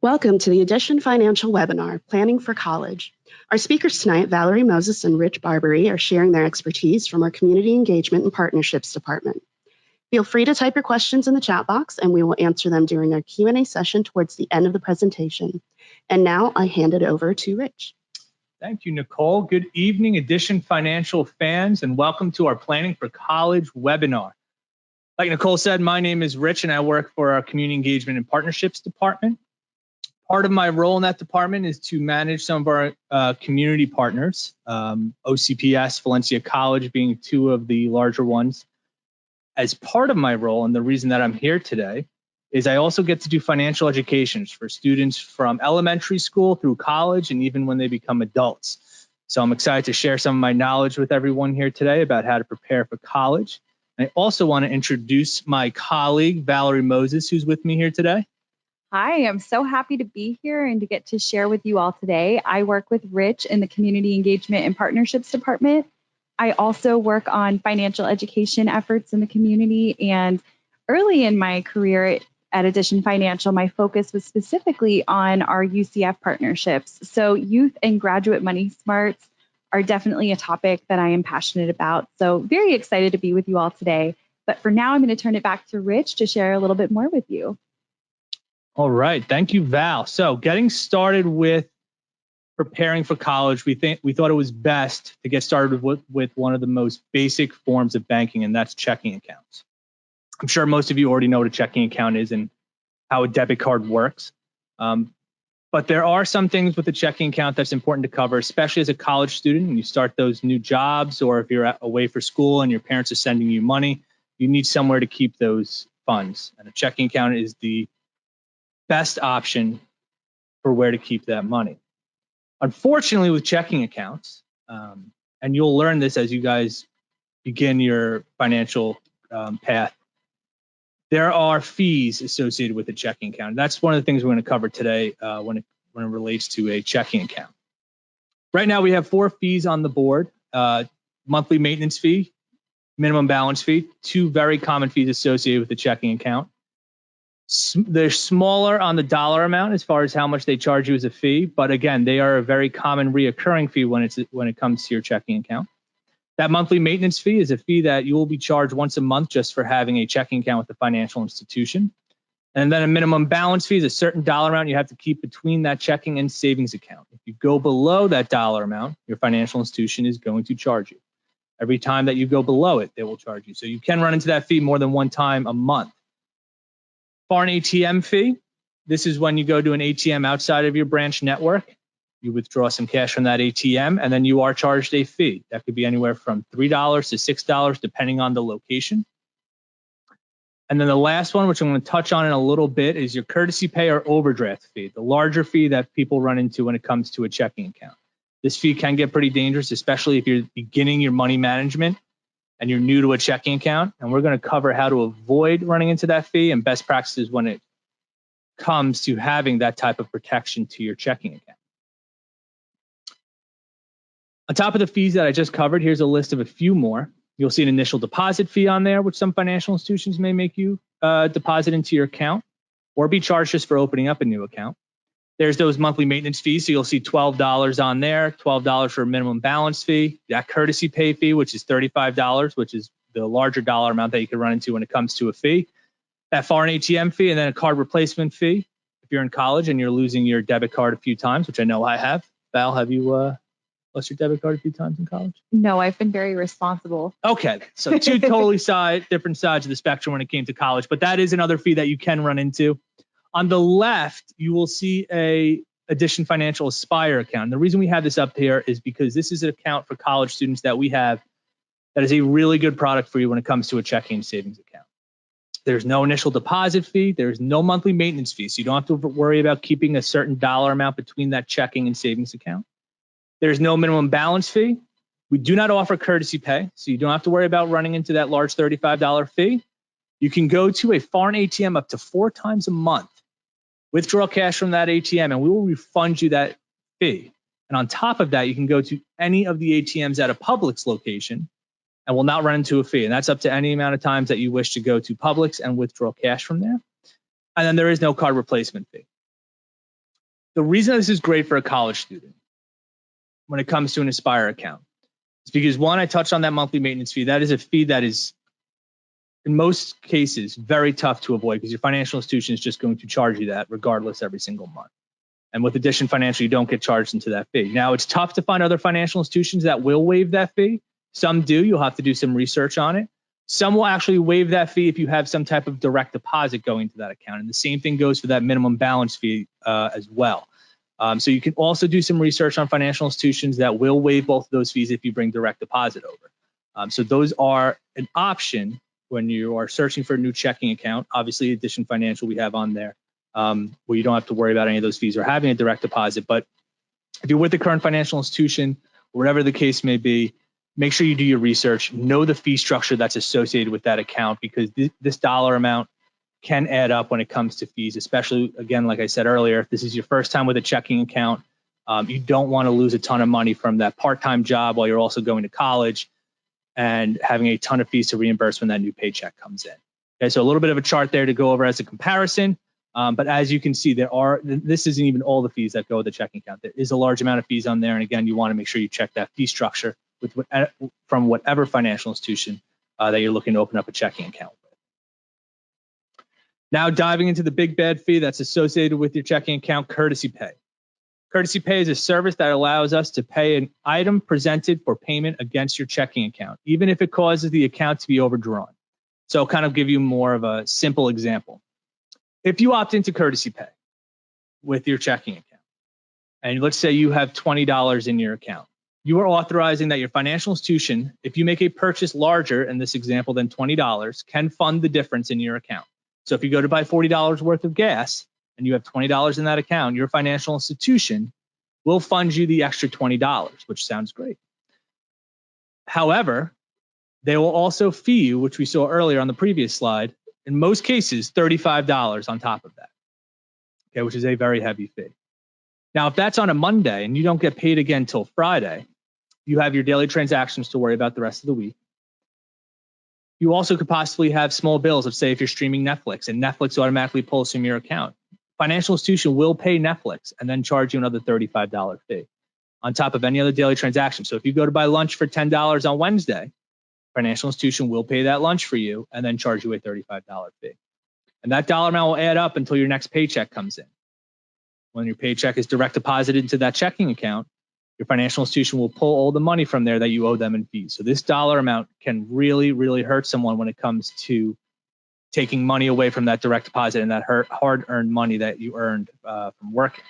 Welcome to the Addition Financial webinar, Planning for College. Our speakers tonight, Valerie Moses and Rich Barbary, are sharing their expertise from our Community Engagement and Partnerships Department. Feel free to type your questions in the chat box and we will answer them during our Q&A session towards the end of the presentation. And now I hand it over to Rich. Thank you, Nicole. Good evening, Addition Financial fans, and welcome to our Planning for College webinar. Like Nicole said, my name is Rich and I work for our Community Engagement and Partnerships Department. Part of my role in that department is to manage some of our community partners, OCPS, Valencia College being two of the larger ones. As part of my role, and the reason that I'm here today, is I also get to do financial educations for students from elementary school through college and even when they become adults. So I'm excited to share some of my knowledge with everyone here today about how to prepare for college. I also want to introduce my colleague, Valerie Moses, who's with me here today. Hi, I'm so happy to be here and to get to share with you all today. I work with Rich in the Community Engagement and Partnerships Department. I also work on financial education efforts in the community, and early in my career at Addition Financial, my focus was specifically on our UCF partnerships. So youth and graduate money smarts are definitely a topic that I am passionate about. So very excited to be with you all today. But for now, I'm going to turn it back to Rich to share a little bit more with you. All right. Thank you, Val. So getting started with preparing for college, we thought it was best to get started with one of the most basic forms of banking, and that's checking accounts. I'm sure most of you already know what a checking account is and how a debit card works. But there are some things with a checking account that's important to cover, especially as a college student and you start those new jobs, or if you're away for school and your parents are sending you money, you need somewhere to keep those funds. And a checking account is the best option for where to keep that money. Unfortunately, with checking accounts, and you'll learn this as you guys begin your financial path, there are fees associated with a checking account. That's one of the things we're going to cover today when it relates to a checking account. Right now, we have 4 fees on the board: monthly maintenance fee, minimum balance fee, 2 very common fees associated with the checking account. They're smaller on the dollar amount as far as how much they charge you as a fee, but again, they are a very common reoccurring fee when it comes to your checking account. That monthly maintenance fee is a fee that you will be charged once a month just for having a checking account with a financial institution. And then a minimum balance fee is a certain dollar amount you have to keep between that checking and savings account. If you go below that dollar amount, your financial institution is going to charge you. Every time that you go below it, they will charge you. So you can run into that fee more than one time a month. Foreign ATM fee. This is when you go to an ATM outside of your branch network. You withdraw some cash from that ATM, and then you are charged a fee. That could be anywhere from $3 to $6, depending on the location. And then the last one, which I'm going to touch on in a little bit, is your courtesy pay or overdraft fee, the larger fee that people run into when it comes to a checking account. This fee can get pretty dangerous, especially if you're beginning your money management and you're new to a checking account, and we're going to cover how to avoid running into that fee and best practices when it comes to having that type of protection to your checking account. On top of the fees that I just covered, here's a list of a few more. You'll see an initial deposit fee on there, which some financial institutions may make you deposit into your account or be charged just for opening up a new account. There's those monthly maintenance fees. So you'll see $12 on there, $12 for a minimum balance fee, that courtesy pay fee, which is $35, which is the larger dollar amount that you can run into when it comes to a fee, that foreign ATM fee, and then a card replacement fee. If you're in college and you're losing your debit card a few times, which I know I have. Val, have you lost your debit card a few times in college? No, I've been very responsible. Okay, so 2 totally different sides of the spectrum when it came to college, but that is another fee that you can run into. On the left, you will see a Addition Financial Aspire account. And the reason we have this up here is because this is an account for college students that we have that is a really good product for you when it comes to a checking and savings account. There's no initial deposit fee. There's no monthly maintenance fee. So you don't have to worry about keeping a certain dollar amount between that checking and savings account. There's no minimum balance fee. We do not offer courtesy pay, so you don't have to worry about running into that large $35 fee. You can go to a foreign ATM up to 4 times a month, withdraw cash from that ATM, and we will refund you that fee. And on top of that, you can go to any of the ATMs at a Publix location and will not run into a fee. And that's up to any amount of times that you wish to go to Publix and withdraw cash from there. And then there is no card replacement fee. The reason this is great for a college student when it comes to an Aspire account is because, one, I touched on that monthly maintenance fee. That is a fee that is, in most cases, very tough to avoid because your financial institution is just going to charge you that regardless every single month. And with Addition Financial, you don't get charged into that fee. Now, it's tough to find other financial institutions that will waive that fee. Some do. You'll have to do some research on it. Some will actually waive that fee if you have some type of direct deposit going to that account. And the same thing goes for that minimum balance fee as well. So you can also do some research on financial institutions that will waive both of those fees if you bring direct deposit over. So those are an option when you are searching for a new checking account. Obviously, Addition Financial we have on there, where you don't have to worry about any of those fees or having a direct deposit. But if you're with the current financial institution, whatever the case may be, make sure you do your research, know the fee structure that's associated with that account, because this dollar amount can add up when it comes to fees, especially, again, like I said earlier, if this is your first time with a checking account, you don't want to lose a ton of money from that part-time job while you're also going to college and having a ton of fees to reimburse when that new paycheck comes in. Okay, so a little bit of a chart there to go over as a comparison. But as you can see, this isn't even all the fees that go with the checking account. There is a large amount of fees on there. And again, you want to make sure you check that fee structure from whatever financial institution that you're looking to open up a checking account with. Now diving into the big bad fee that's associated with your checking account, courtesy pay. Courtesy pay is a service that allows us to pay an item presented for payment against your checking account, even if it causes the account to be overdrawn. So I'll kind of give you more of a simple example. If you opt into courtesy pay with your checking account, and let's say you have $20 in your account, you are authorizing that your financial institution, if you make a purchase larger in this example than $20, can fund the difference in your account. So if you go to buy $40 worth of gas and you have $20 in that account, your financial institution will fund you the extra $20, which sounds great. However, they will also fee you, which we saw earlier on the previous slide, in most cases, $35 on top of that, okay, which is a very heavy fee. Now, if that's on a Monday and you don't get paid again till Friday, you have your daily transactions to worry about the rest of the week. You also could possibly have small bills of, say, if you're streaming Netflix and Netflix automatically pulls from your account. Financial institution will pay Netflix and then charge you another $35 fee on top of any other daily transaction. So if you go to buy lunch for $10 on Wednesday, financial institution will pay that lunch for you and then charge you a $35 fee. And that dollar amount will add up until your next paycheck comes in. When your paycheck is direct deposited into that checking account, your financial institution will pull all the money from there that you owe them in fees. So this dollar amount can really, really hurt someone when it comes to taking money away from that direct deposit and that hard-earned money that you earned from working.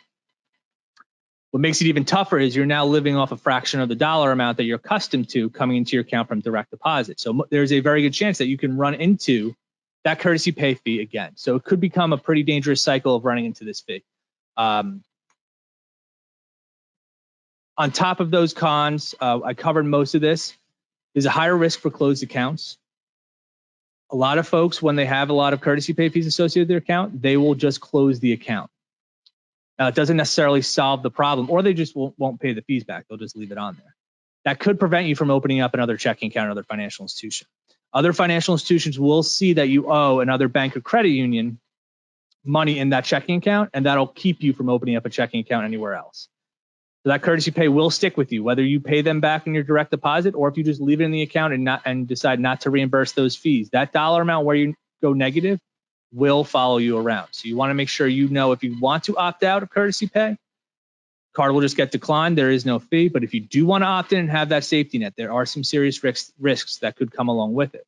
What makes it even tougher is you're now living off a fraction of the dollar amount that you're accustomed to coming into your account from direct deposit. So there's a very good chance that you can run into that courtesy pay fee again. So it could become a pretty dangerous cycle of running into this fee. On top of those cons, I covered most of this. There's a higher risk for closed accounts. A lot of folks, when they have a lot of courtesy pay fees associated with their account, they will just close the account. Now, it doesn't necessarily solve the problem, or they just won't pay the fees back. They'll just leave it on there. That could prevent you from opening up another checking account or another financial institution. Other financial institutions will see that you owe another bank or credit union money in that checking account, and that'll keep you from opening up a checking account anywhere else. So that courtesy pay will stick with you, whether you pay them back in your direct deposit or if you just leave it in the account and decide not to reimburse those fees. That dollar amount where you go negative will follow you around. So you want to make sure you know if you want to opt out of courtesy pay, card will just get declined. There is no fee. But if you do want to opt in and have that safety net, there are some serious risks that could come along with it.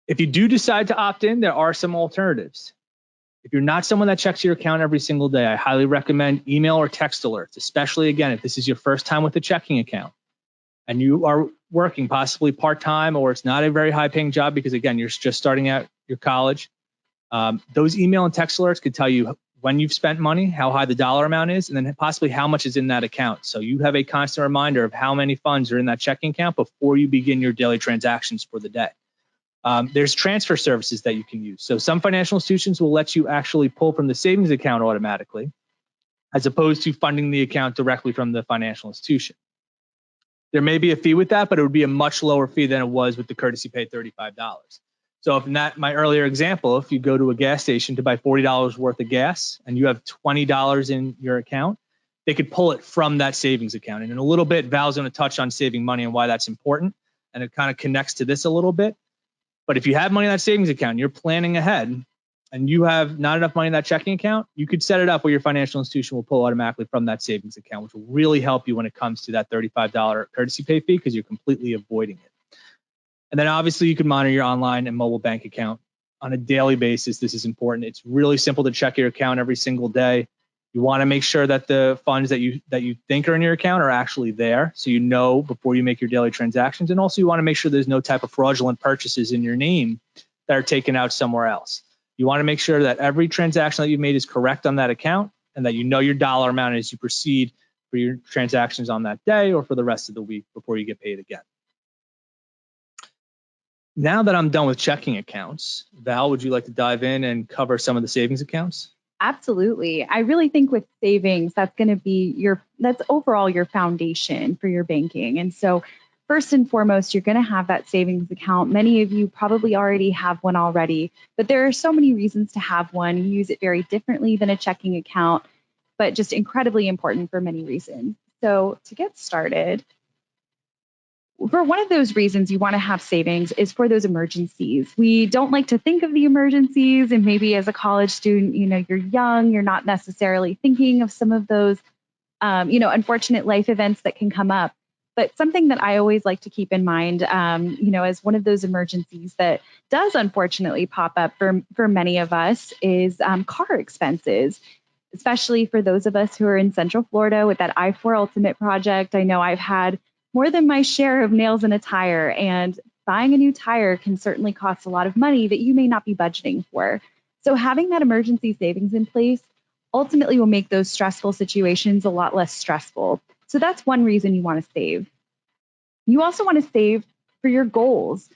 If you do decide to opt in, there are some alternatives. If you're not someone that checks your account every single day, I highly recommend email or text alerts, especially, again, if this is your first time with a checking account and you are working possibly part-time or it's not a very high-paying job because, again, you're just starting out your college. Those email and text alerts could tell you when you've spent money, how high the dollar amount is, and then possibly how much is in that account. So you have a constant reminder of how many funds are in that checking account before you begin your daily transactions for the day. There's transfer services that you can use. So some financial institutions will let you actually pull from the savings account automatically, as opposed to funding the account directly from the financial institution. There may be a fee with that, but it would be a much lower fee than it was with the courtesy pay $35. So if not my earlier example, if you go to a gas station to buy $40 worth of gas and you have $20 in your account, they could pull it from that savings account. And in a little bit, Val's going to touch on saving money and why that's important. And it kind of connects to this a little bit. But if you have money in that savings account, you're planning ahead, and you have not enough money in that checking account, you could set it up where your financial institution will pull automatically from that savings account, which will really help you when it comes to that $35 courtesy pay fee because you're completely avoiding it. And then obviously you can monitor your online and mobile bank account on a daily basis. This is important. It's really simple to check your account every single day. You want to make sure that the funds that you think are in your account are actually there, so you know before you make your daily transactions. And also you want to make sure there's no type of fraudulent purchases in your name that are taken out somewhere else. You want to make sure that every transaction that you've made is correct on that account and that you know your dollar amount as you proceed for your transactions on that day or for the rest of the week before you get paid again. Now that I'm done with checking accounts, Val, would you like to dive in and cover some of the savings accounts? Absolutely. I really think with savings, that's going to be that's overall your foundation for your banking. And so first and foremost, you're going to have that savings account. Many of you probably already have one already, but there are so many reasons to have one. You use it very differently than a checking account, but just incredibly important for many reasons. So to get started, for one of those reasons you want to have savings is for those emergencies. We don't like to think of the emergencies, and maybe as a college student, you're young, you're not necessarily thinking of some of those, unfortunate life events that can come up. But something that I always like to keep in mind, as one of those emergencies that does unfortunately pop up for many of us is car expenses, especially for those of us who are in Central Florida with that I-4 Ultimate project. I know I've had more than my share of nails in a tire, and buying a new tire can certainly cost a lot of money that you may not be budgeting for. So having that emergency savings in place ultimately will make those stressful situations a lot less stressful. So that's one reason you want to save. You also want to save for your goals.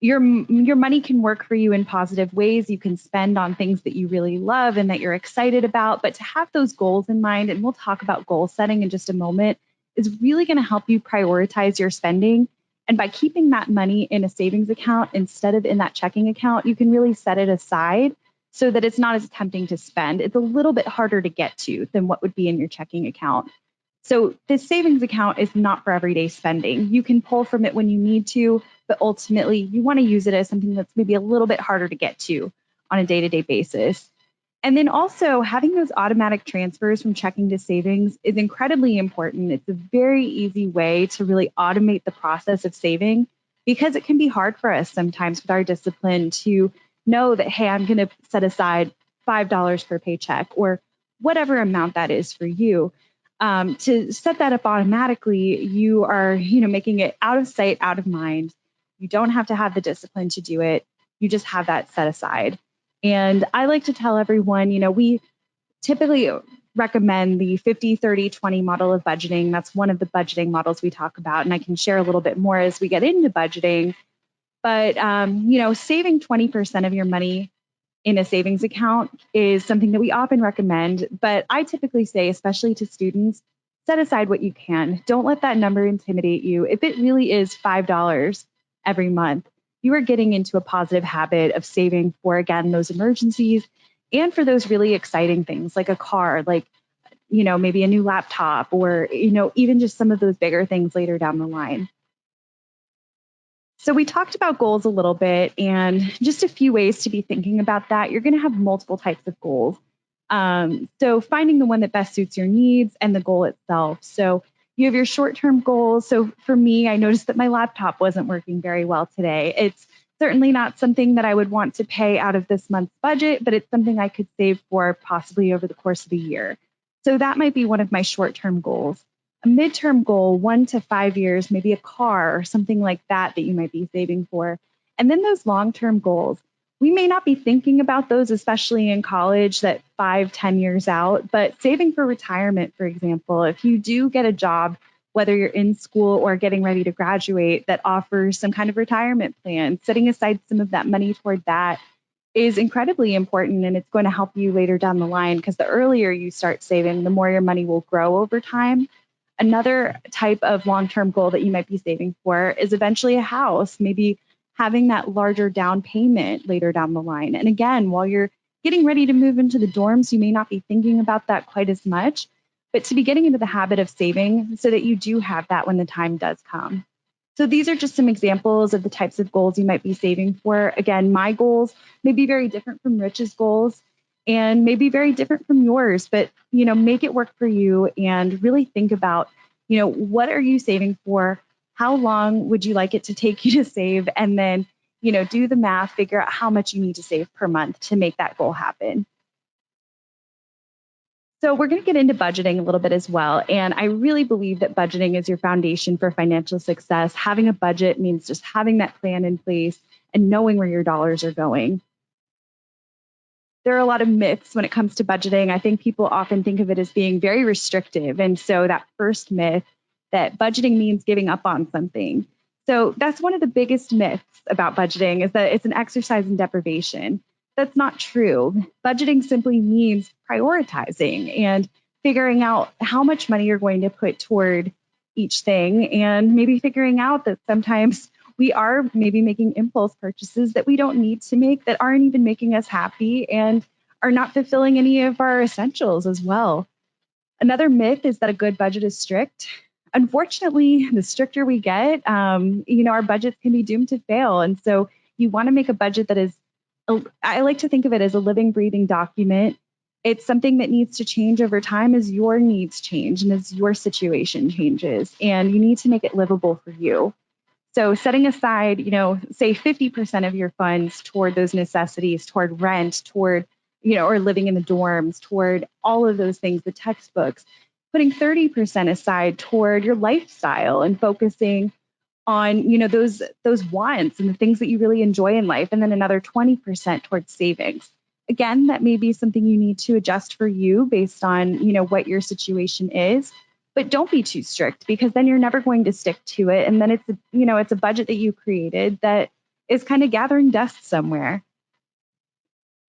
Your money can work for you in positive ways. You can spend on things that you really love and that you're excited about, but to have those goals in mind, and we'll talk about goal setting in just a moment, is really going to help you prioritize your spending. And by keeping that money in a savings account instead of in that checking account, you can really set it aside so that it's not as tempting to spend. It's a little bit harder to get to than what would be in your checking account. So this savings account is not for everyday spending. You can pull from it when you need to, but ultimately you want to use it as something that's maybe a little bit harder to get to on a day-to-day basis. And then also having those automatic transfers from checking to savings is incredibly important. It's a very easy way to really automate the process of saving, because it can be hard for us sometimes with our discipline to know that, hey, I'm going to set aside $5 per paycheck or whatever amount that is for you. To set that up automatically, you are, making it out of sight, out of mind. You don't have to have the discipline to do it. You just have that set aside. And I like to tell everyone, we typically recommend the 50-30-20 model of budgeting. That's one of the budgeting models we talk about, and I can share a little bit more as we get into budgeting. But, saving 20% of your money in a savings account is something that we often recommend. But I typically say, especially to students, set aside what you can. Don't let that number intimidate you. If it really is $5 every month, you are getting into a positive habit of saving for, again, those emergencies and for those really exciting things like a car, like, maybe a new laptop, or, even just some of those bigger things later down the line. So we talked about goals a little bit, and just a few ways to be thinking about that. You're going to have multiple types of goals. So finding the one that best suits your needs and the goal itself. So you have your short-term goals. So for me, I noticed that my laptop wasn't working very well today. It's certainly not something that I would want to pay out of this month's budget, but it's something I could save for possibly over the course of the year. So that might be one of my short-term goals. A midterm goal, 1 to 5 years, maybe a car or something like that you might be saving for. And then those long-term goals. We may not be thinking about those, especially in college, that 5-10 years out, but saving for retirement, for example, if you do get a job, whether you're in school or getting ready to graduate, that offers some kind of retirement plan, setting aside some of that money toward that is incredibly important, and it's going to help you later down the line, because the earlier you start saving, the more your money will grow over time. Another type of long-term goal that you might be saving for is eventually a house, maybe having that larger down payment later down the line. And again, while you're getting ready to move into the dorms, you may not be thinking about that quite as much, but to be getting into the habit of saving so that you do have that when the time does come. So these are just some examples of the types of goals you might be saving for. Again, my goals may be very different from Rich's goals and may be very different from yours, but make it work for you and really think about, what are you saving for? How long would you like it to take you to save? And then, do the math, figure out how much you need to save per month to make that goal happen. So we're going to get into budgeting a little bit as well. And I really believe that budgeting is your foundation for financial success. Having a budget means just having that plan in place and knowing where your dollars are going. There are a lot of myths when it comes to budgeting. I think people often think of it as being very restrictive. And so that first myth that budgeting means giving up on something. So that's one of the biggest myths about budgeting, is that it's an exercise in deprivation. That's not true. Budgeting simply means prioritizing and figuring out how much money you're going to put toward each thing, and maybe figuring out that sometimes we are maybe making impulse purchases that we don't need to make, that aren't even making us happy and are not fulfilling any of our essentials as well. Another myth is that a good budget is strict. Unfortunately, the stricter we get, our budgets can be doomed to fail. And so you want to make a budget that is, I like to think of it as a living, breathing document. It's something that needs to change over time as your needs change and as your situation changes. And you need to make it livable for you. So setting aside, say 50% of your funds toward those necessities, toward rent, toward, or living in the dorms, toward all of those things, the textbooks, putting 30% aside toward your lifestyle and focusing on, those wants and the things that you really enjoy in life, and then another 20% towards savings. Again, that may be something you need to adjust for you based on, what your situation is. But don't be too strict, because then you're never going to stick to it. And then it's a budget that you created that is kind of gathering dust somewhere.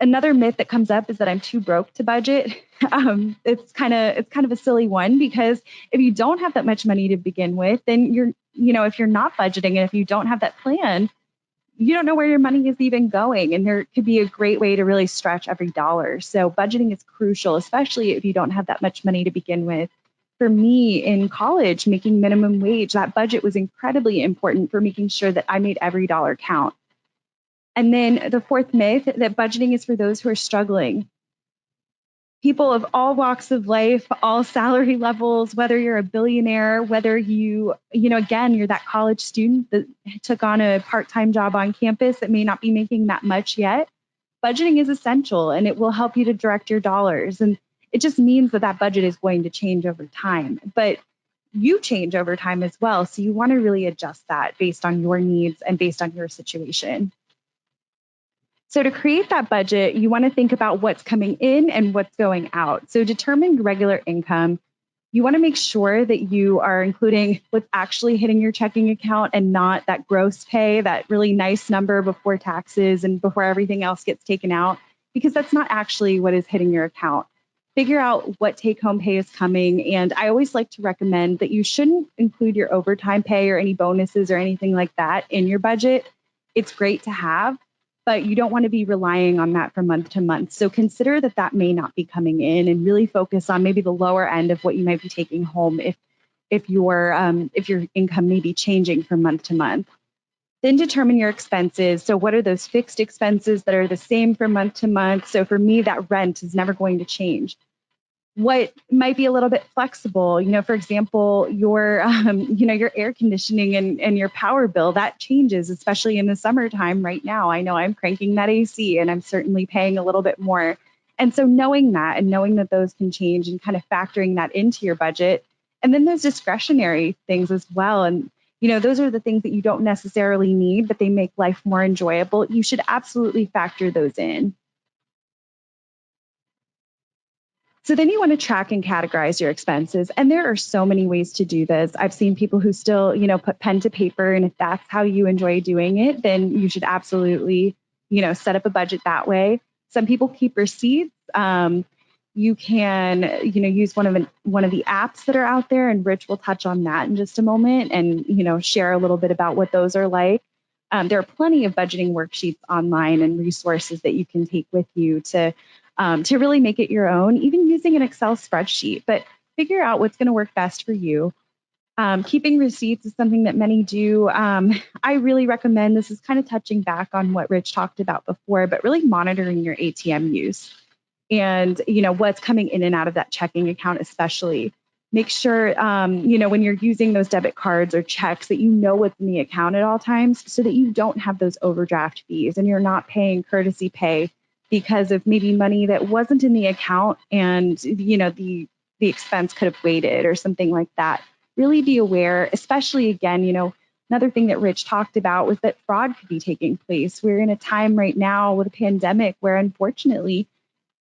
Another myth that comes up is that I'm too broke to budget. It's kind of a silly one, because if you don't have that much money to begin with, then if you're not budgeting and if you don't have that plan, you don't know where your money is even going. And there could be a great way to really stretch every dollar. So budgeting is crucial, especially if you don't have that much money to begin with. For me in college, making minimum wage, that budget was incredibly important for making sure that I made every dollar count. And then the fourth myth, that budgeting is for those who are struggling. People of all walks of life, all salary levels, whether you're a billionaire, whether you're that college student that took on a part-time job on campus that may not be making that much yet, budgeting is essential, and it will help you to direct your dollars. And it just means that budget is going to change over time, but you change over time as well. So you want to really adjust that based on your needs and based on your situation. So to create that budget, you want to think about what's coming in and what's going out. So determine regular income. You want to make sure that you are including what's actually hitting your checking account and not that gross pay, that really nice number before taxes and before everything else gets taken out, because that's not actually what is hitting your account. Figure out what take-home pay is coming. And I always like to recommend that you shouldn't include your overtime pay or any bonuses or anything like that in your budget. It's great to have, but you don't want to be relying on that from month to month. So consider that may not be coming in, and really focus on maybe the lower end of what you might be taking home if your income may be changing from month to month. Then determine your expenses. So what are those fixed expenses that are the same from month to month? So for me, that rent is never going to change. What might be a little bit flexible, for example, your air conditioning and your power bill, that changes, especially in the summertime right now. I know I'm cranking that AC and I'm certainly paying a little bit more. And so knowing that and knowing that those can change and kind of factoring that into your budget. And then there's discretionary things as well. And, those are the things that you don't necessarily need, but they make life more enjoyable. You should absolutely factor those in. So then you want to track and categorize your expenses. And there are so many ways to do this. I've seen people who still, put pen to paper. And if that's how you enjoy doing it, then you should absolutely, set up a budget that way. Some people keep receipts. You can, use one of the apps that are out there, and Rich will touch on that in just a moment and, share a little bit about what those are like. There are plenty of budgeting worksheets online and resources that you can take with you to really make it your own, even using an Excel spreadsheet. But figure out what's going to work best for you. Keeping receipts is something that many do. I really recommend, this is kind of touching back on what Rich talked about before, but really monitoring your ATM use and, what's coming in and out of that checking account, especially. Make sure, when you're using those debit cards or checks that you know what's in the account at all times so that you don't have those overdraft fees and you're not paying courtesy pay because of maybe money that wasn't in the account and, the expense could have waited or something like that. Really be aware, especially again, another thing that Rich talked about was that fraud could be taking place. We're in a time right now with a pandemic where unfortunately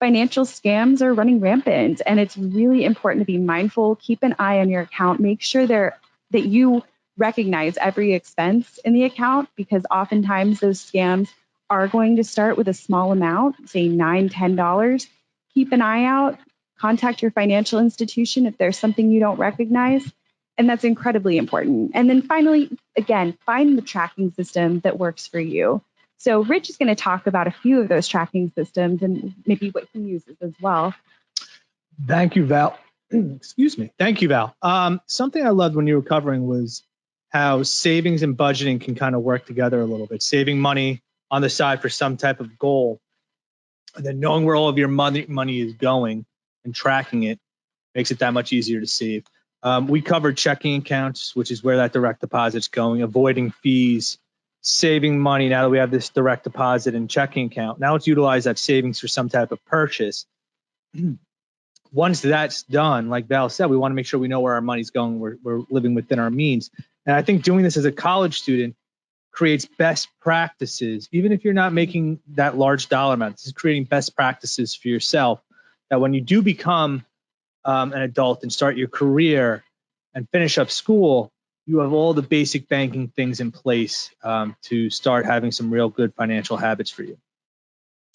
financial scams are running rampant, and it's really important to be mindful. Keep an eye on your account. Make sure that you recognize every expense in the account, because oftentimes those scams are going to start with a small amount, say $9, $10. Keep an eye out. Contact your financial institution if there's something you don't recognize. And that's incredibly important. And then finally, again, find the tracking system that works for you. So Rich is going to talk about a few of those tracking systems and maybe what he uses as well. Thank you, Val. Excuse me. Thank you, Val. Something I loved when you were covering was how savings and budgeting can kind of work together a little bit. Saving money on the side for some type of goal, and then knowing where all of your money is going and tracking it makes it that much easier to save. We covered checking accounts, which is where that direct deposit's going, avoiding fees, saving money. Now that we have this direct deposit and checking account, now let's utilize that savings for some type of purchase. Once that's done, like Val said, we want to make sure we know where our money's going. We're living within our means. And I think doing this as a college student creates best practices, even if you're not making that large dollar amount. This is creating best practices for yourself that when you do become an adult and start your career and finish up school, you have all the basic banking things in place to start having some real good financial habits for you.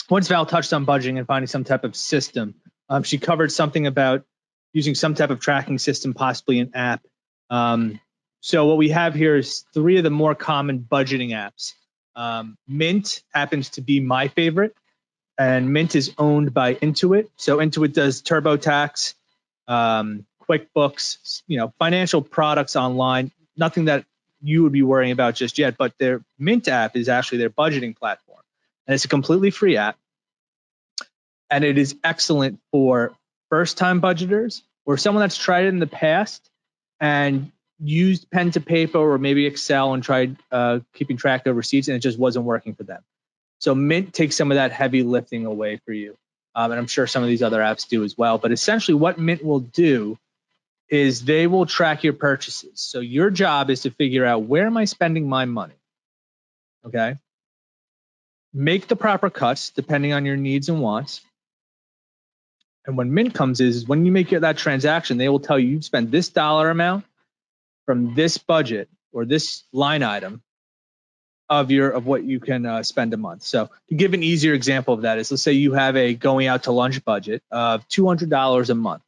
Once Val touched on budgeting and finding some type of system, she covered something about using some type of tracking system, possibly an app. So what we have here is 3 of the more common budgeting apps. Mint happens to be my favorite, and Mint is owned by Intuit. So Intuit does TurboTax, QuickBooks, financial products online. Nothing that you would be worrying about just yet, but their Mint app is actually their budgeting platform, and it's a completely free app, and it is excellent for first-time budgeters or someone that's tried it in the past and used pen to paper or maybe Excel and tried keeping track of receipts and it just wasn't working for them. So Mint takes some of that heavy lifting away for you. And I'm sure some of these other apps do as well. But essentially what Mint will do is they will track your purchases. So your job is to figure out, where am I spending my money? Okay. Make the proper cuts depending on your needs and wants. And when Mint comes is when you make that transaction, they will tell you spend this dollar amount from this budget or this line item of what you can spend a month. So to give an easier example of that is, let's say you have a going out to lunch budget of $200 a month,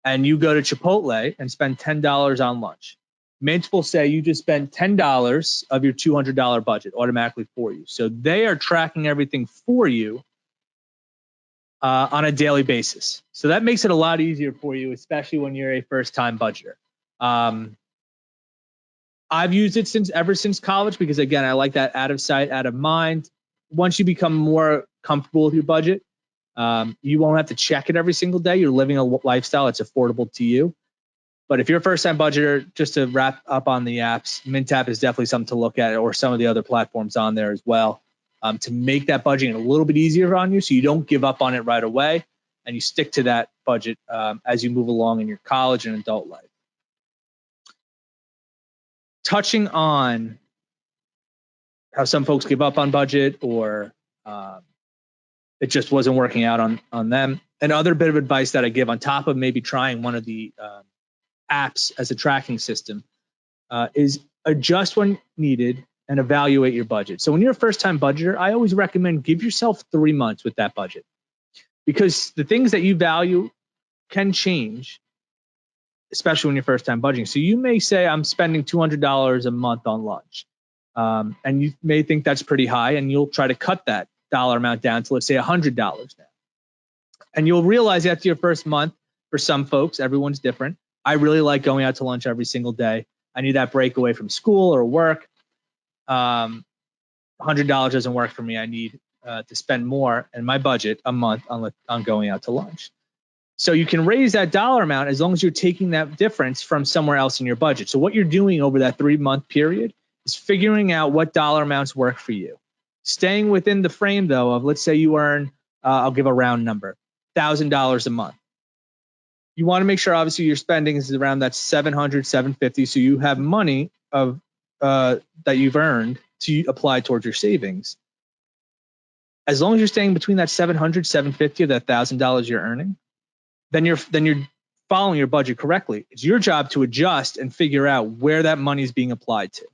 and you go to Chipotle and spend $10 on lunch. Mint will say you just spent $10 of your $200 budget automatically for you. So they are tracking everything for you on a daily basis. So that makes it a lot easier for you, especially when you're a first-time budgeter. I've used it ever since college because, again, I like that out of sight, out of mind. Once you become more comfortable with your budget, you won't have to check it every single day. You're living a lifestyle that's affordable to you. But if you're a first-time budgeter, just to wrap up on the apps, Mint app is definitely something to look at, or some of the other platforms on there as well, to make that budgeting a little bit easier on you so you don't give up on it right away and you stick to that budget as you move along in your college and adult life. Touching on how some folks give up on budget or it just wasn't working out on them. Another bit of advice that I give on top of maybe trying one of the apps as a tracking system is adjust when needed and evaluate your budget. So when you're a first-time budgeter, I always recommend give yourself 3 months with that budget, because the things that you value can change, especially when you're first-time budgeting. So you may say, I'm spending $200 a month on lunch. And you may think that's pretty high, and you'll try to cut that dollar amount down to, let's say, $100 now. And you'll realize after your first month, for some folks, everyone's different. I really like going out to lunch every single day. I need that break away from school or work. $100 doesn't work for me. I need to spend more in my budget a month on going out to lunch. So you can raise that dollar amount as long as you're taking that difference from somewhere else in your budget. So what you're doing over that 3-month period is figuring out what dollar amounts work for you. Staying within the frame, though, of, let's say you earn, I'll give a round number, $1,000 a month. You want to make sure, obviously, your spending is around that $700, $750, so you have money of that you've earned to apply towards your savings. As long as you're staying between that $700, $750, or that $1,000 you're earning, then you're following your budget correctly. It's your job to adjust and figure out where that money is being applied to.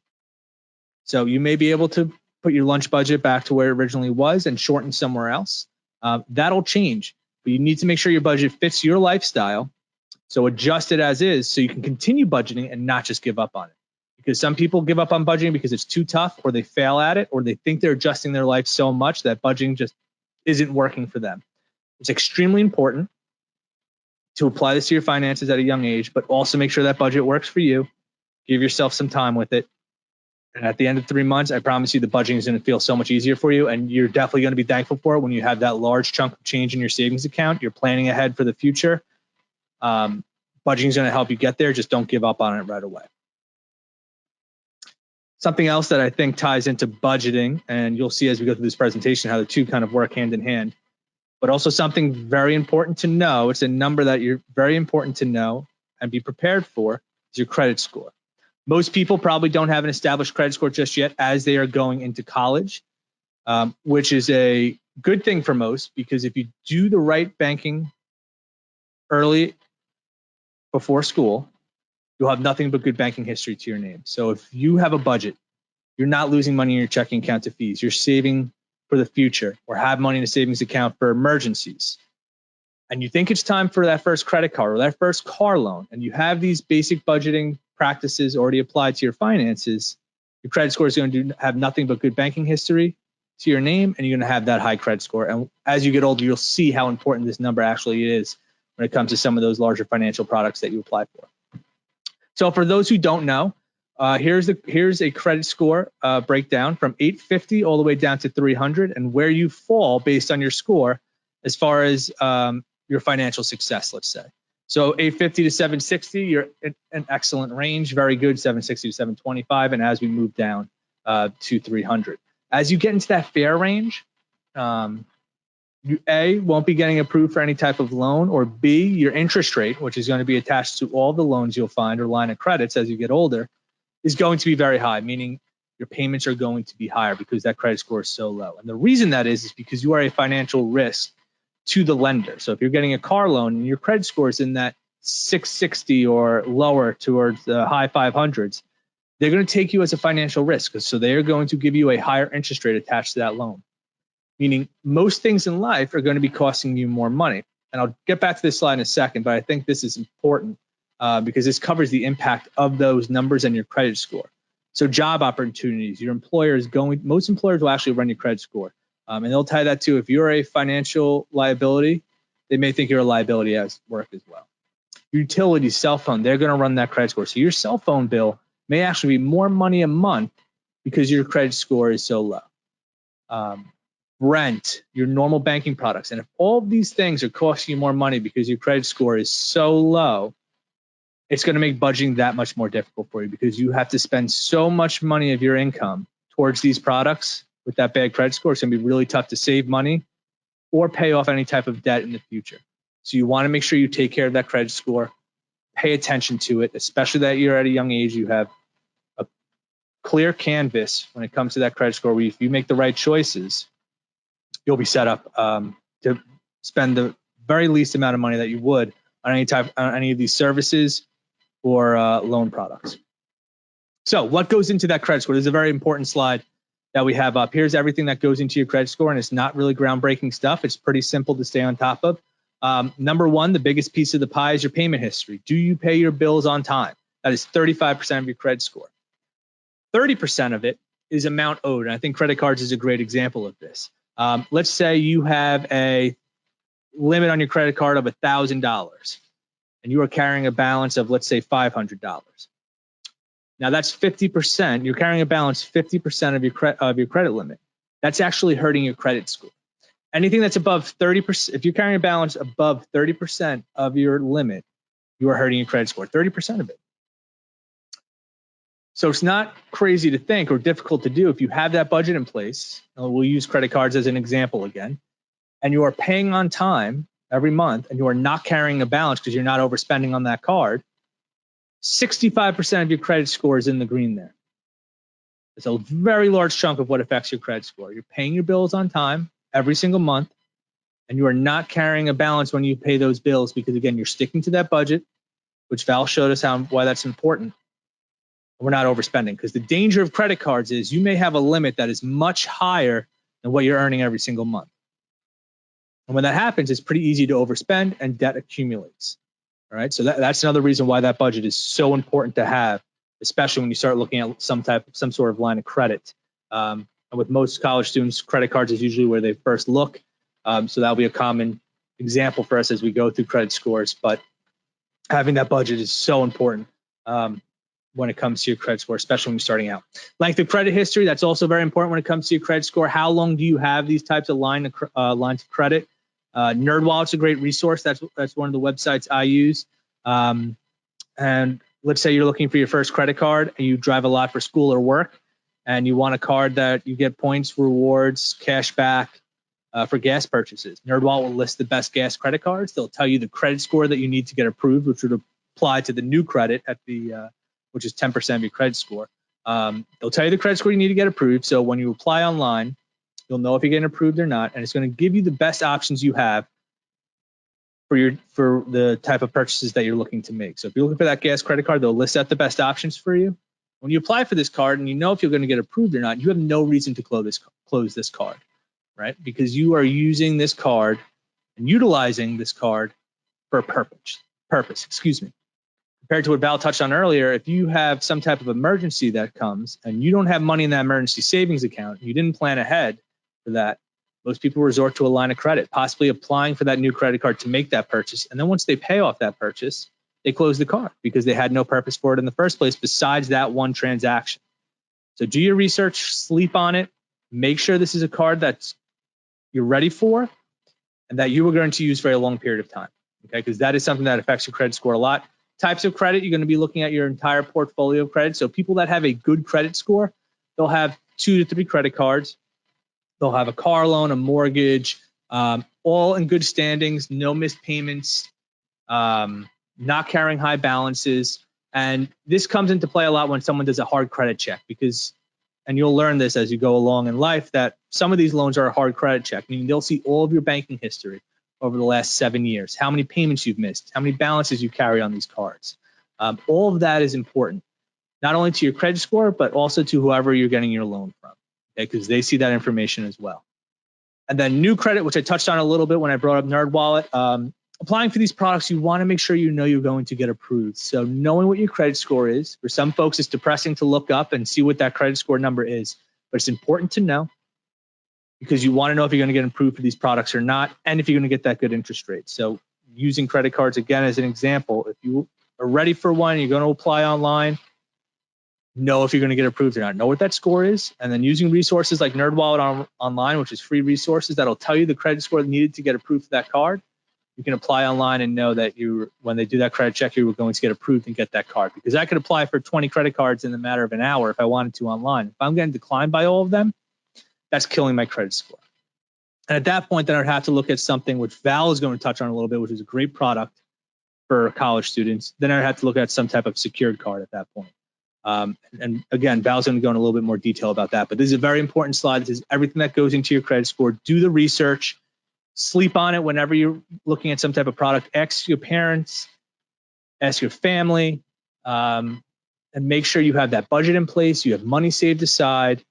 So you may be able to put your lunch budget back to where it originally was and shorten somewhere else. That'll change, but you need to make sure your budget fits your lifestyle. So adjust it as is so you can continue budgeting and not just give up on it. Because some people give up on budgeting because it's too tough, or they fail at it, or they think they're adjusting their life so much that budgeting just isn't working for them. It's extremely important to apply this to your finances at a young age, but also make sure that budget works for you. Give yourself some time with it. And at the end of 3 months, I promise you the budgeting is going to feel so much easier for you. And you're definitely going to be thankful for it when you have that large chunk of change in your savings account. You're planning ahead for the future. Budgeting is going to help you get there. Just don't give up on it right away. Something else that I think ties into budgeting, and you'll see as we go through this presentation how the two kind of work hand in hand, but also something very important to know. It's a number that you're very important to know and be prepared for, is your credit score. Most people probably don't have an established credit score just yet as they are going into college, which is a good thing for most, because if you do the right banking early before school, you'll have nothing but good banking history to your name. So if you have a budget, you're not losing money in your checking account to fees. You're saving for the future, or have money in a savings account for emergencies. And you think it's time for that first credit card or that first car loan, and you have these basic budgeting practices already applied to your finances, your credit score is going to have nothing but good banking history to your name, and you're going to have that high credit score. And as you get older, you'll see how important this number actually is when it comes to some of those larger financial products that you apply for. So for those who don't know, here's a credit score breakdown from 850 all the way down to 300, and where you fall based on your score as far as your financial success, let's say. So 850 to 760, you're in an excellent range, very good, 760 to 725, and as we move down to 300. As you get into that fair range, you A, won't be getting approved for any type of loan, or B, your interest rate, which is going to be attached to all the loans you'll find or line of credits as you get older, is going to be very high, meaning your payments are going to be higher because that credit score is so low. And the reason that is because you are a financial risk to the lender. So if you're getting a car loan and your credit score is in that 660 or lower towards the high 500s, they're going to take you as a financial risk. So they are going to give you a higher interest rate attached to that loan. Meaning most things in life are going to be costing you more money. And I'll get back to this slide in a second, but I think this is important because this covers the impact of those numbers and your credit score. So job opportunities, your employer is most employers will actually run your credit score. And they'll tie that to, if you're a financial liability, they may think you're a liability at work as well. Utilities, cell phone, they're going to run that credit score. So your cell phone bill may actually be more money a month because your credit score is so low. Rent, your normal banking products. And if all of these things are costing you more money because your credit score is so low, it's going to make budgeting that much more difficult for you because you have to spend so much money of your income towards these products with that bad credit score. It's going to be really tough to save money or pay off any type of debt in the future. So you want to make sure you take care of that credit score, pay attention to it, especially that you're at a young age. You have a clear canvas when it comes to that credit score where if you make the right choices, you'll be set up to spend the very least amount of money that you would on any of these services or loan products. So what goes into that credit score? This is a very important slide that we have up. Here's everything that goes into your credit score, and it's not really groundbreaking stuff. It's pretty simple to stay on top of. Number one, the biggest piece of the pie is your payment history. Do you pay your bills on time? That is 35% of your credit score. 30% of it is amount owed. And I think credit cards is a great example of this. Let's say you have a limit on your credit card of $1,000 and you are carrying a balance of, let's say, $500. Now that's 50%. You're carrying a balance 50% of your credit limit. That's actually hurting your credit score. Anything that's above 30%, if you're carrying a balance above 30% of your limit, you are hurting your credit score, 30% of it. So it's not crazy to think or difficult to do if you have that budget in place. We'll use credit cards as an example again, and you are paying on time every month and you are not carrying a balance because you're not overspending on that card. 65% of your credit score is in the green there. It's a very large chunk of what affects your credit score. You're paying your bills on time every single month, and you are not carrying a balance when you pay those bills because, again, you're sticking to that budget, which Val showed us why that's important. We're not overspending, because the danger of credit cards is you may have a limit that is much higher than what you're earning every single month. And when that happens, it's pretty easy to overspend and debt accumulates. All right. So that's another reason why that budget is so important to have, especially when you start looking at some sort of line of credit. And with most college students, credit cards is usually where they first look. So that'll be a common example for us as we go through credit scores. But having that budget is so important when it comes to your credit score, especially when you're starting out. Length of credit history, that's also very important when it comes to your credit score. How long do you have these types of lines of credit? NerdWallet's a great resource. That's one of the websites I use. And let's say you're looking for your first credit card and you drive a lot for school or work, and you want a card that you get points, rewards, cash back for gas purchases. NerdWallet will list the best gas credit cards. They'll tell you the credit score that you need to get approved, which would apply to the new credit at which is 10% of your credit score. They'll tell you the credit score you need to get approved. So when you apply online, you'll know if you're getting approved or not, and it's going to give you the best options you have for the type of purchases that you're looking to make. So if you're looking for that gas credit card, they'll list out the best options for you. When you apply for this card and you know if you're going to get approved or not, you have no reason to close this card, right? Because you are using this card and utilizing this card for a purpose. Compared to what Val touched on earlier, if you have some type of emergency that comes and you don't have money in that emergency savings account, you didn't plan ahead for that, most people resort to a line of credit, possibly applying for that new credit card to make that purchase. And then once they pay off that purchase, they close the card because they had no purpose for it in the first place besides that one transaction. So do your research, sleep on it, make sure this is a card that you're ready for and that you are going to use for a long period of time, okay? Because that is something that affects your credit score a lot. Types of credit, you're going to be looking at your entire portfolio of credit. So people that have a good credit score, they'll have 2 to 3 credit cards. They'll have a car loan, a mortgage, all in good standings, no missed payments, not carrying high balances. And this comes into play a lot when someone does a hard credit check and you'll learn this as you go along in life, that some of these loans are a hard credit check, meaning they'll see all of your banking history over the last 7 years, how many payments you've missed, how many balances you carry on these cards. All of that is important, not only to your credit score, but also to whoever you're getting your loan from, okay, because they see that information as well. And then new credit, which I touched on a little bit when I brought up NerdWallet. Applying for these products, you want to make sure you know you're going to get approved. So knowing what your credit score is, for some folks, it's depressing to look up and see what that credit score number is, but it's important to know because you want to know if you're going to get approved for these products or not, and if you're going to get that good interest rate. So using credit cards, again, as an example, if you are ready for one, you're going to apply online, know if you're going to get approved or not, know what that score is, and then using resources like NerdWallet online, which is free resources that'll tell you the credit score needed to get approved for that card. You can apply online and know that when they do that credit check, you were going to get approved and get that card. Because I could apply for 20 credit cards in the matter of an hour if I wanted to online. If I'm getting declined by all of them, that's killing my credit score. And at that point, then I'd have to look at something which Val is going to touch on a little bit, which is a great product for college students. Then I'd have to look at some type of secured card at that point. And again, Val's going to go in a little bit more detail about that. But this is a very important slide. This is everything that goes into your credit score. Do the research. Sleep on it whenever you're looking at some type of product. Ask your parents, ask your family, and make sure you have that budget in place. You have money saved aside,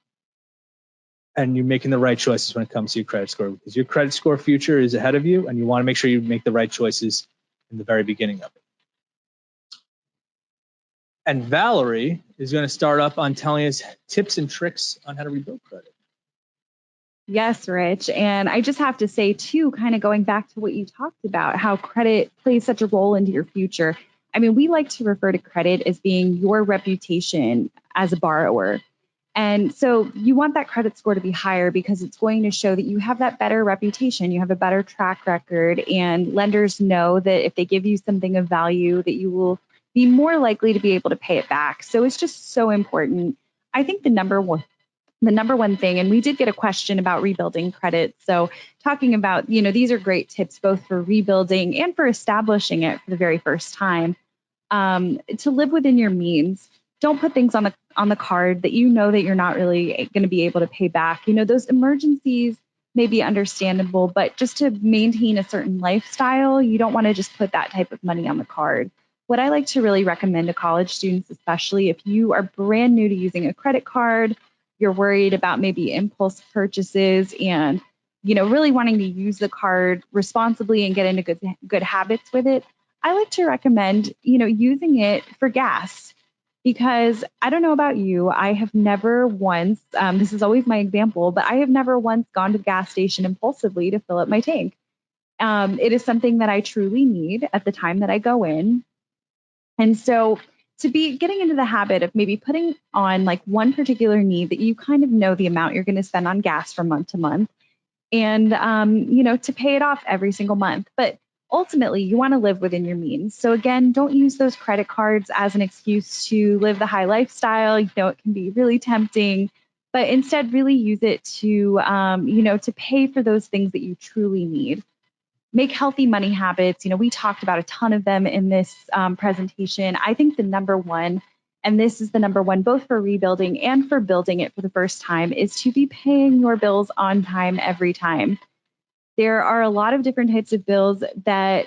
and you're making the right choices when it comes to your credit score, because your credit score future is ahead of you, and you want to make sure you make the right choices in the very beginning of it. And Valerie is going to start up on telling us tips and tricks on how to rebuild credit. Yes, Rich. And I just have to say, too, kind of going back to what you talked about, how credit plays such a role into your future. I mean, we like to refer to credit as being your reputation as a borrower. And so you want that credit score to be higher because it's going to show that you have that better reputation, you have a better track record, and lenders know that if they give you something of value, that you will be more likely to be able to pay it back. So it's just so important. I think the number one thing, and we did get a question about rebuilding credit. So talking about, these are great tips both for rebuilding and for establishing it for the very first time. To live within your means. Don't put things on the card that you know that you're not really going to be able to pay back. Those emergencies may be understandable, but just to maintain a certain lifestyle, you don't want to just put that type of money on the card. What I like to really recommend to college students, especially if you are brand new to using a credit card, you're worried about maybe impulse purchases and, really wanting to use the card responsibly and get into good habits with it. I like to recommend, using it for gas because I don't know about you. I have never once, this is always my example, but I have never once gone to the gas station impulsively to fill up my tank. It is something that I truly need at the time that I go in. And so to be getting into the habit of maybe putting on like one particular need that you kind of know the amount you're going to spend on gas from month to month and, to pay it off every single month. But ultimately, you want to live within your means. So again, don't use those credit cards as an excuse to live the high lifestyle. It can be really tempting, but instead really use it to, to pay for those things that you truly need. Make healthy money habits. We talked about a ton of them in this presentation. I think the number one, and this is the number one, both for rebuilding and for building it for the first time, is to be paying your bills on time every time. There are a lot of different types of bills that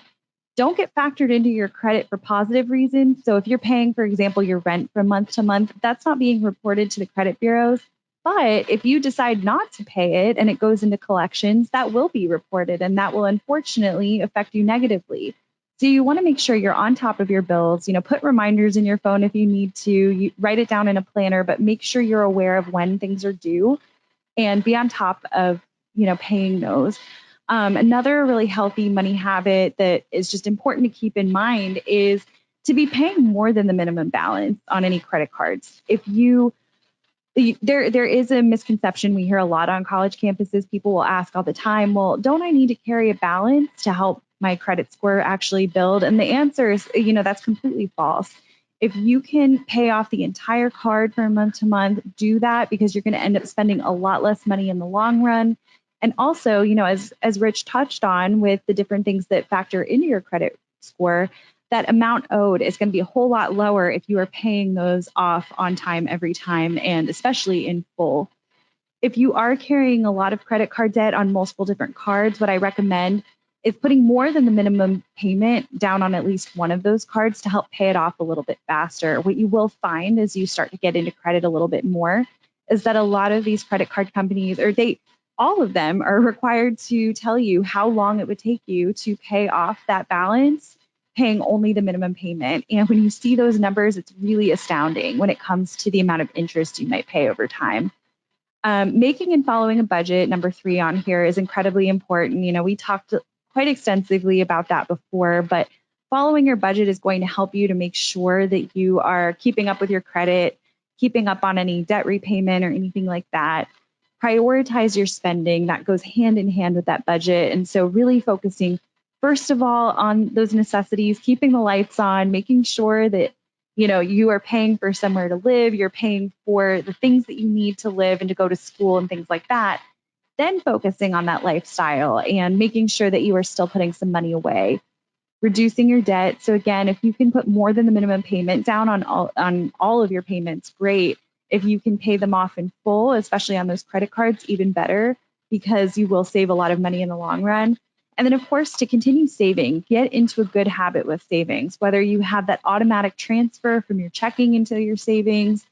don't get factored into your credit for positive reasons. So if you're paying, for example, your rent from month to month, that's not being reported to the credit bureaus. But if you decide not to pay it and it goes into collections, that will be reported and that will unfortunately affect you negatively. So you want to make sure you're on top of your bills, put reminders in your phone if you need to, you write it down in a planner, but make sure you're aware of when things are due and be on top of, paying those. Another really healthy money habit that is just important to keep in mind is to be paying more than the minimum balance on any credit cards. There is a misconception we hear a lot on college campuses. People will ask all the time, well, don't I need to carry a balance to help my credit score actually build? And the answer is, that's completely false. If you can pay off the entire card from month to month, do that because you're going to end up spending a lot less money in the long run. And also, as Rich touched on with the different things that factor into your credit score, that amount owed is going to be a whole lot lower if you are paying those off on time every time, and especially in full. If you are carrying a lot of credit card debt on multiple different cards, what I recommend is putting more than the minimum payment down on at least one of those cards to help pay it off a little bit faster. What you will find as you start to get into credit a little bit more is that a lot of these credit card companies, all of them are required to tell you how long it would take you to pay off that balance, paying only the minimum payment. And when you see those numbers, it's really astounding when it comes to the amount of interest you might pay over time. Making and following a budget, number 3 on here, is incredibly important. We talked quite extensively about that before, but following your budget is going to help you to make sure that you are keeping up with your credit, keeping up on any debt repayment or anything like that. Prioritize your spending. That goes hand in hand with that budget. And so really focusing, first of all, on those necessities, keeping the lights on, making sure that, you are paying for somewhere to live, you're paying for the things that you need to live and to go to school and things like that. Then focusing on that lifestyle and making sure that you are still putting some money away. Reducing your debt. So again, if you can put more than the minimum payment down on all of your payments, great. If you can pay them off in full, especially on those credit cards, even better, because you will save a lot of money in the long run. And then, of course, to continue saving, get into a good habit with savings, whether you have that automatic transfer from your checking into your savings,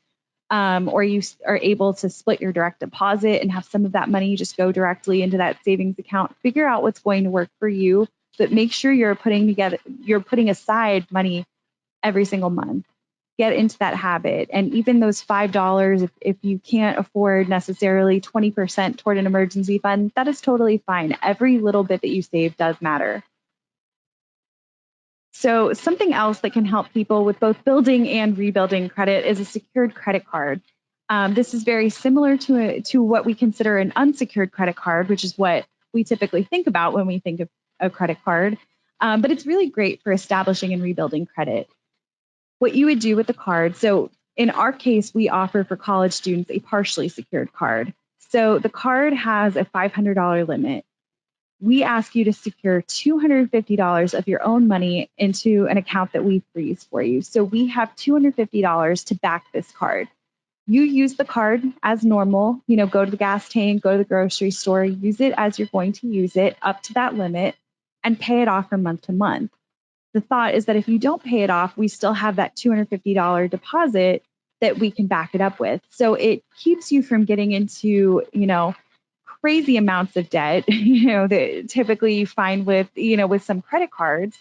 or you are able to split your direct deposit and have some of that money just go directly into that savings account. Figure out what's going to work for you, but make sure you're putting aside money every single month. get into that habit. And even those $5, if you can't afford necessarily 20% toward an emergency fund, that is totally fine. Every little bit that you save does matter. So something else that can help people with both building and rebuilding credit is a secured credit card. This is very similar to what we consider an unsecured credit card, which is what we typically think about when we think of a credit card. But it's really great for establishing and rebuilding credit. What you would do with the card, so in our case, we offer for college students a partially secured card. So the card has a $500 limit. We ask you to secure $250 of your own money into an account that we freeze for you. So we have $250 to back this card. You use the card as normal, go to the gas tank, go to the grocery store, use it as you're going to use it up to that limit and pay it off from month to month. The thought is that if you don't pay it off, we still have that $250 deposit that we can back it up with. So it keeps you from getting into, crazy amounts of debt, that typically you find with some credit cards.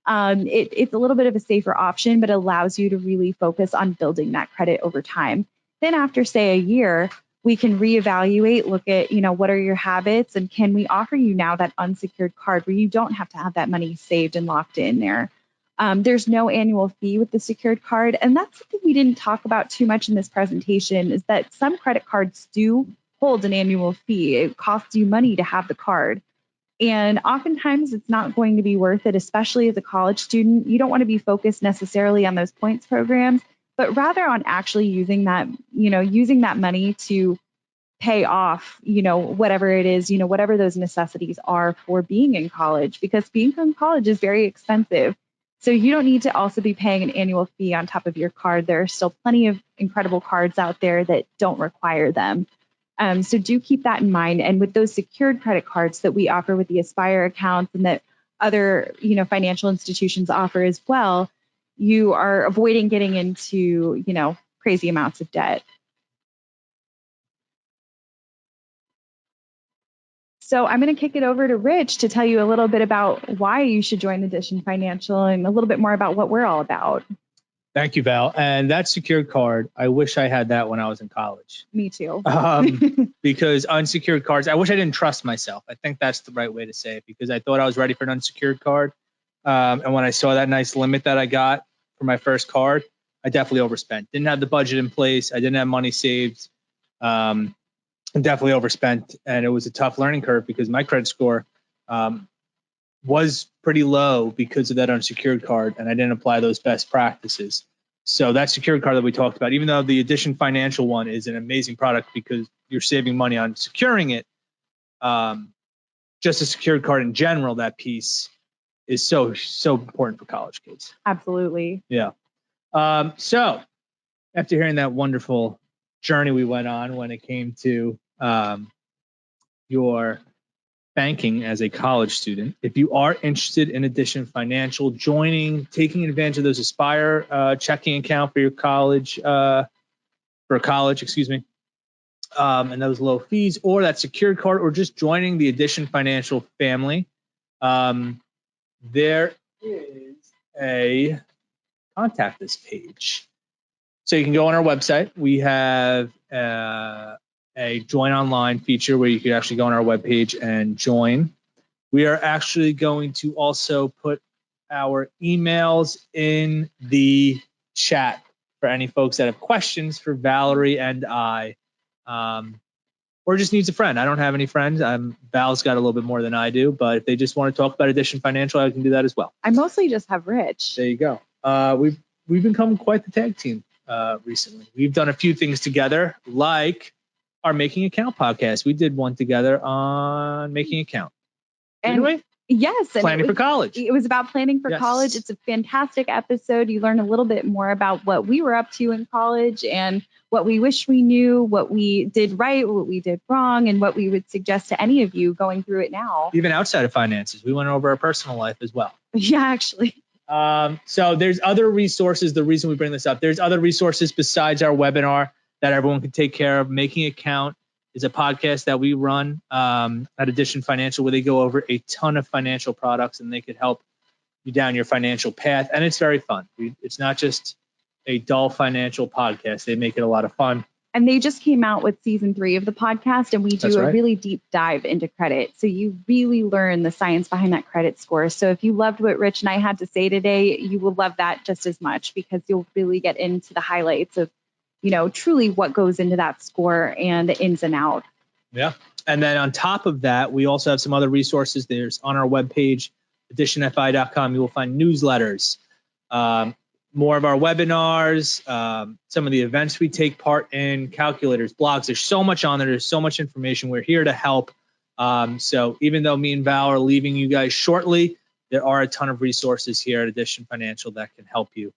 It's a little bit of a safer option, but allows you to really focus on building that credit over time. Then after, say, a year, we can reevaluate, look at, what are your habits, and can we offer you now that unsecured card where you don't have to have that money saved and locked in there. There's no annual fee with the secured card. And that's something we didn't talk about too much in this presentation, is that some credit cards do hold an annual fee. It costs you money to have the card. And oftentimes it's not going to be worth it, especially as a college student. You don't want to be focused necessarily on those points programs, but rather on actually using that money to pay off, whatever it is, whatever those necessities are for being in college, because being in college is very expensive. So you don't need to also be paying an annual fee on top of your card. There are still plenty of incredible cards out there that don't require them. So do keep that in mind. And with those secured credit cards that we offer with the Aspire accounts and that other, financial institutions offer as well, you are avoiding getting into, crazy amounts of debt. So I'm going to kick it over to Rich to tell you a little bit about why you should join Addition Financial and a little bit more about what we're all about. Thank you, Val. And that secured card, I wish I had that when I was in college. Me too. Because unsecured cards, I wish I didn't trust myself. I think that's the right way to say it, because I thought I was ready for an unsecured card. And when I saw that nice limit that I got for my first card, I definitely overspent. Didn't have the budget in place. I didn't have money saved. Definitely overspent. And it was a tough learning curve because my credit score was pretty low because of that unsecured card, and I didn't apply those best practices. So that secured card that we talked about, even though the Addition Financial one is an amazing product because you're saving money on securing it, just a secured card in general, that piece is so important for college kids. Absolutely. Yeah. So after hearing that wonderful journey we went on when it came to your banking as a college student, if you are interested in Addition Financial, taking advantage of those Aspire checking account for your college, and those low fees, or that secured card, or just joining the Addition Financial family, there is a contact us page. So you can go on our website. We have a join online feature where you can actually go on our webpage and join. We are actually going to also put our emails in the chat for any folks that have questions for Valerie and I, or just needs a friend. I don't have any friends. Val's got a little bit more than I do, but if they just want to talk about Addition Financial, I can do that as well. I mostly just have Rich. There you go. We've become quite the tag team recently. We've done a few things together, like our Making Account podcast. We did one together on Making Account. Anyway, yes, planning for college. It was about planning for college. It's a fantastic episode. You learn a little bit more about what we were up to in college and what we wish we knew, what we did right, what we did wrong, and what we would suggest to any of you going through it now. Even outside of finances, we went over our personal life as well. Yeah, actually. So there's other resources. The reason we bring this up, there's other resources besides our webinar that everyone can take care of. Making Account is a podcast that we run at Addition Financial, where they go over a ton of financial products and they could help you down your financial path. And it's very fun. It's not just a dull financial podcast. They make it a lot of fun. And they just came out with season 3 of the podcast, and we do a really deep dive into credit. So you really learn the science behind that credit score. So if you loved what Rich and I had to say today, you will love that just as much, because you'll really get into the highlights of, truly what goes into that score and the ins and outs. Yeah. And then on top of that, we also have some other resources. There's on our webpage, additionfi.com, you will find newsletters, more of our webinars, some of the events we take part in, calculators, blogs. There's so much on there. There's so much information. We're here to help. So even though me and Val are leaving you guys shortly, there are a ton of resources here at Addition Financial that can help you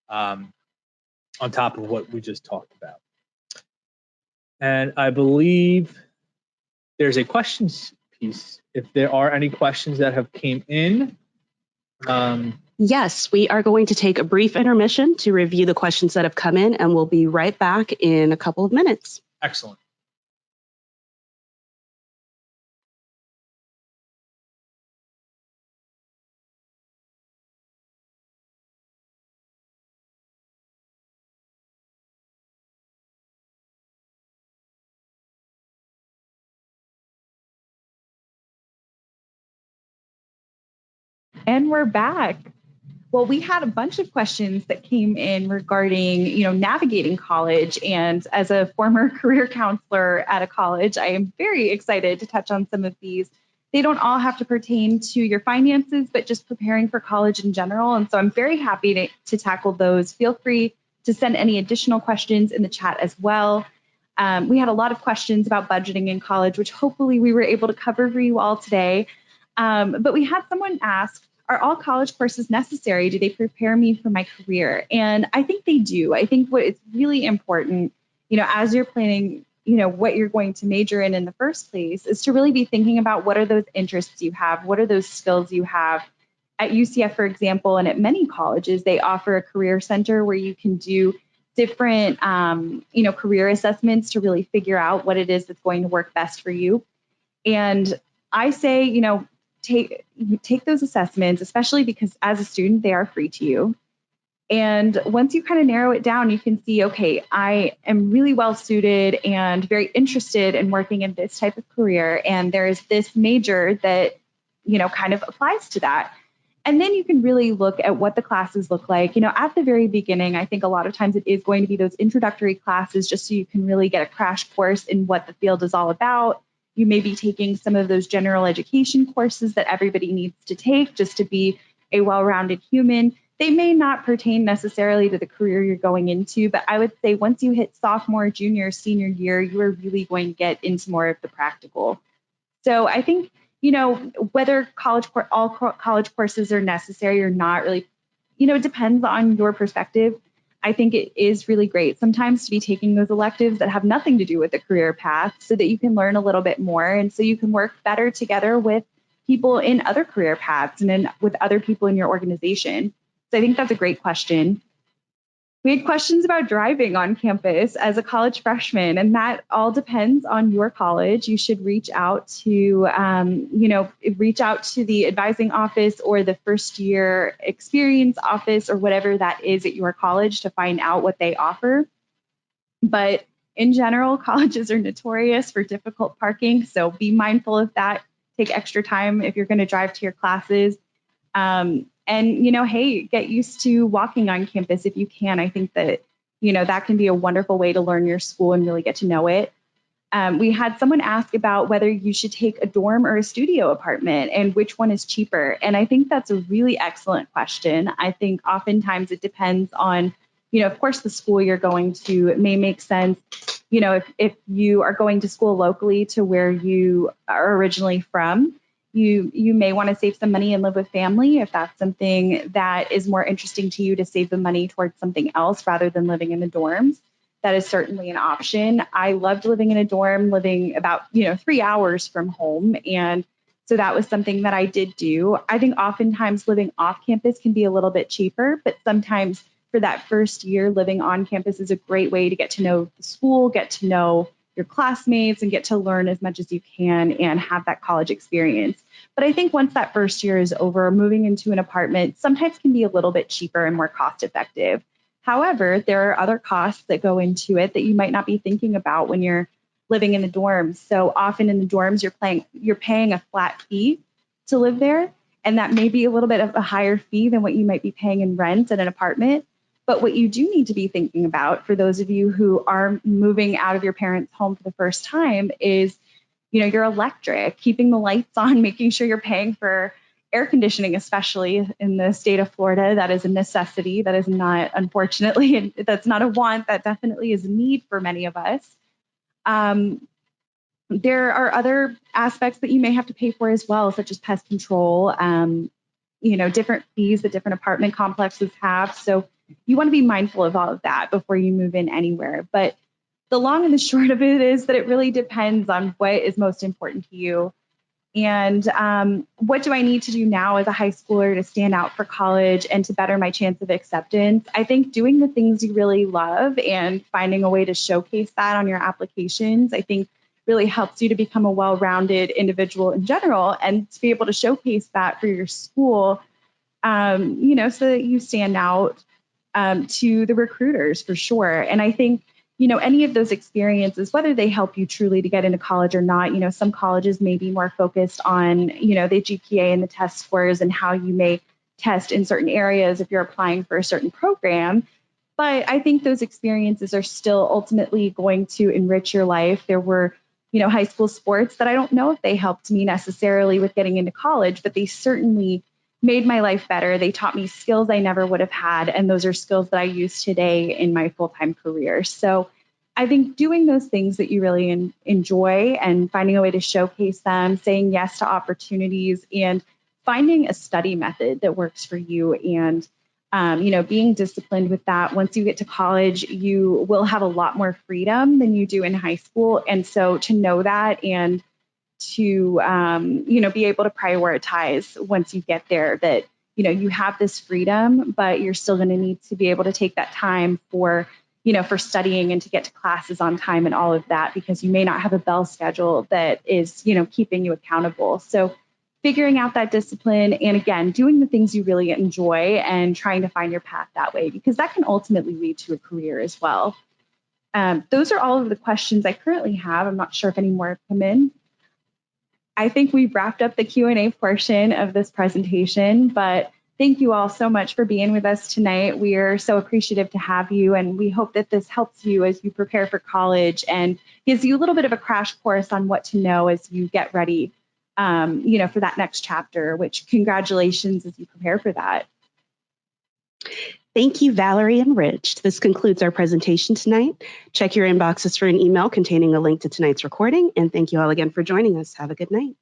on top of what we just talked about. And I believe there's a questions piece. If there are any questions that have came in. Yes, we are going to take a brief intermission to review the questions that have come in, and we'll be right back in a couple of minutes. Excellent. And we're back. Well, we had a bunch of questions that came in regarding, navigating college. And as a former career counselor at a college, I am very excited to touch on some of these. They don't all have to pertain to your finances, but just preparing for college in general. And so I'm very happy to tackle those. Feel free to send any additional questions in the chat as well. We had a lot of questions about budgeting in college, which hopefully we were able to cover for you all today. But we had someone ask, are all college courses necessary? Do they prepare me for my career? And I think they do. I think what is really important, as you're planning, what you're going to major in the first place, is to really be thinking about what are those interests you have? What are those skills you have? At UCF, for example, and at many colleges, they offer a career center where you can do different, career assessments to really figure out what it is that's going to work best for you. And I say, take those assessments, especially because as a student, they are free to you. And once you kind of narrow it down, you can see, okay, I am really well suited and very interested in working in this type of career. And there's this major that, kind of applies to that. And then you can really look at what the classes look like. At the very beginning, I think a lot of times it is going to be those introductory classes, just so you can really get a crash course in what the field is all about. You may be taking some of those general education courses that everybody needs to take just to be a well-rounded human. They may not pertain necessarily to the career you're going into, but I would say once you hit sophomore, junior, senior year, you are really going to get into more of the practical. So I think, whether all college courses are necessary or not really, it depends on your perspective. I think it is really great sometimes to be taking those electives that have nothing to do with the career path so that you can learn a little bit more, and so you can work better together with people in other career paths and with other people in your organization. So I think that's a great question. We had questions about driving on campus as a college freshman, and that all depends on your college. You should reach out to, the advising office or the first year experience office or whatever that is at your college to find out what they offer. But in general, colleges are notorious for difficult parking, so be mindful of that. Take extra time if you're going to drive to your classes. Hey, get used to walking on campus if you can. I think that, that can be a wonderful way to learn your school and really get to know it. We had someone ask about whether you should take a dorm or a studio apartment and which one is cheaper. And I think that's a really excellent question. I think oftentimes it depends on, of course, the school you're going to. It may make sense, if you are going to school locally to where you are originally from. You may want to save some money and live with family if that's something that is more interesting to you, to save the money towards something else rather than living in the dorms. That is certainly an option. I loved living in a dorm, living about 3 hours from home. And so that was something that I did do. I think oftentimes living off campus can be a little bit cheaper, but sometimes for that first year, living on campus is a great way to get to know the school, get to know your classmates, and get to learn as much as you can and have that college experience. But I think once that first year is over, moving into an apartment sometimes can be a little bit cheaper and more cost effective. However, there are other costs that go into it that you might not be thinking about when you're living in the dorms. So often in the dorms, you're paying a flat fee to live there. And that may be a little bit of a higher fee than what you might be paying in rent at an apartment. But what you do need to be thinking about for those of you who are moving out of your parents' home for the first time is, your electric, keeping the lights on, making sure you're paying for air conditioning, especially in the state of Florida. That is a necessity. That is not, unfortunately, that's not a want. That definitely is a need for many of us. There are other aspects that you may have to pay for as well, such as pest control, different fees that different apartment complexes have. So you want to be mindful of all of that before you move in anywhere. But the long and the short of it is that it really depends on what is most important to you. And what do I need to do now as a high schooler to stand out for college and to better my chance of acceptance? I think doing the things you really love and finding a way to showcase that on your applications, I think really helps you to become a well-rounded individual in general and to be able to showcase that for your school, so that you stand out to the recruiters for sure. And I think any of those experiences, whether they help you truly to get into college or not, some colleges may be more focused on, the GPA and the test scores and how you may test in certain areas if you're applying for a certain program. But I think those experiences are still ultimately going to enrich your life. There were, high school sports that I don't know if they helped me necessarily with getting into college, but they certainly made my life better. They taught me skills I never would have had. And those are skills that I use today in my full-time career. So I think doing those things that you really enjoy and finding a way to showcase them, saying yes to opportunities, and finding a study method that works for you. And, being disciplined with that. Once you get to college, you will have a lot more freedom than you do in high school. And so to know that and to, be able to prioritize once you get there that, you have this freedom, but you're still going to need to be able to take that time for studying and to get to classes on time and all of that, because you may not have a bell schedule that is, keeping you accountable. So figuring out that discipline and again, doing the things you really enjoy and trying to find your path that way, because that can ultimately lead to a career as well. Those are all of the questions I currently have. I'm not sure if any more have come in. I think we've wrapped up the Q&A portion of this presentation, but thank you all so much for being with us tonight. We are so appreciative to have you, and we hope that this helps you as you prepare for college and gives you a little bit of a crash course on what to know as you get ready, for that next chapter, which congratulations as you prepare for that. Thank you, Valerie and Rich. This concludes our presentation tonight. Check your inboxes for an email containing a link to tonight's recording. And thank you all again for joining us. Have a good night.